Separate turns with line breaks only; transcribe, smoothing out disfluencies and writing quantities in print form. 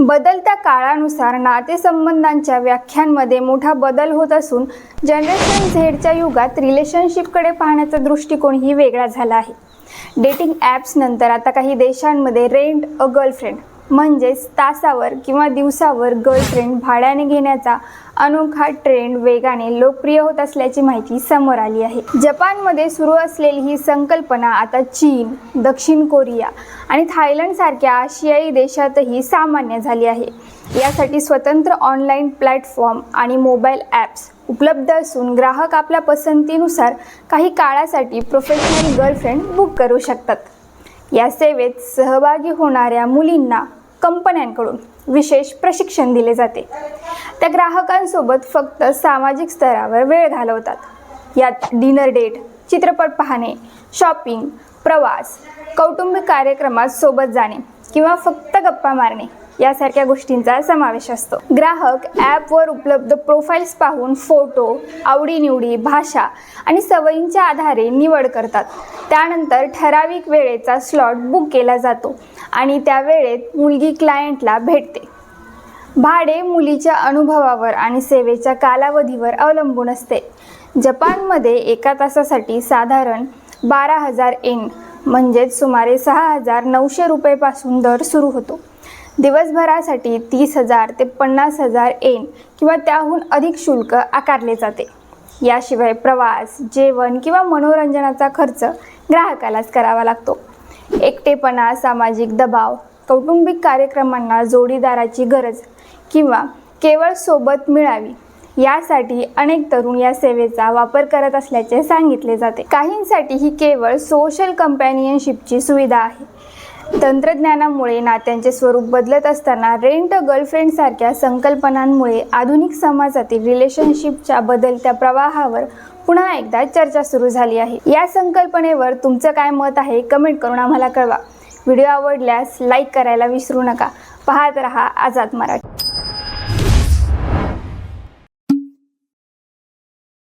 बदलत्या काळानुसार नातेसंबंधांच्या व्याख्यांमध्ये मोठा बदल होत असून जनरेशन झेडच्या युगात रिलेशनशिपकडे पाहण्याचा दृष्टिकोनही वेगळा झाला आहे. डेटिंग ॲप्स नंतर आता काही देशांमध्ये रेंट अ गर्लफ्रेंड म्हणजेच तासावर किंवा दिवसावर गर्लफ्रेंड भाड्याने घेण्याचा अनोखा ट्रेंड वेगाने लोकप्रिय होत असल्याची माहिती समोर आली आहे. जपानमध्ये सुरू असलेली ही संकल्पना आता चीन, दक्षिण कोरिया आणि थायलंड सारख्या आशियाई देशातही सामान्य झाली आहे. यासाठी स्वतंत्र ऑनलाईन प्लॅटफॉर्म आणि मोबाईल ॲप्स उपलब्ध असून ग्राहक आपल्या पसंतीनुसार काही काळासाठी प्रोफेशनल गर्लफ्रेंड बुक करू शकतात. या सेवेत सहभागी होणाऱ्या मुलींना कंपन्यांकडून विशेष प्रशिक्षण दिले जाते. त्या ग्राहकांसोबत फक्त सामाजिक स्तरावर वेळ घालवतात. यात डिनर डेट, चित्रपट पाहणे, शॉपिंग, प्रवास, कौटुंबिक कार्यक्रमात सोबत जाणे किंवा फक्त गप्पा मारणे यासारख्या गोष्टींचा समावेश असतो. ग्राहक ॲपवर उपलब्ध प्रोफाईल्स पाहून फोटो, आवडीनिवडी, भाषा आणि सवयींच्या आधारे निवड करतात. त्यानंतर ठराविक वेळेचा स्लॉट बुक केला जातो आणि त्या वेळेत मुलगी क्लायंटला भेटते. भाडे मुलीच्या अनुभवावर आणि सेवेच्या कालावधीवर अवलंबून असते. जपानमध्ये एका तासासाठी साधारण 12,000 येन म्हणजेच सुमारे 6,900 रुपयेपासून दर सुरू होतो. दिवसभरासाठी 30,000 ते 50,000 येन किंवा त्याहून अधिक शुल्क आकारले जाते. याशिवाय प्रवास, जेवण किंवा मनोरंजनाचा खर्च ग्राहकालाच करावा लागतो. एकटेपणा, सामाजिक दबाव, कौटुंबिक कार्यक्रमांना जोडीदाराची गरज किंवा केवळ सोबत मिळावी यासाठी अनेक तरुण या सेवेचा वापर करत असल्याचे सांगितले जाते. काहींसाठी ही केवळ सोशल कंपॅनियनशिपची सुविधा आहे. तंत्रज्ञानामुळे नात्यांचे स्वरूप बदलत असताना रेंट अ गर्लफ्रेंडसारख्या संकल्पनांमुळे आधुनिक समाजातील रिलेशनशिपच्या बदलत्या प्रवाहावर पुन्हा एकदा चर्चा सुरू झाली आहे. या संकल्पनेवर तुमचं काय मत आहे कमेंट करून आम्हाला कळवा. व्हिडिओ आवडल्यास लाईक करायला विसरू नका. पाहत रहा आझाद मराठी.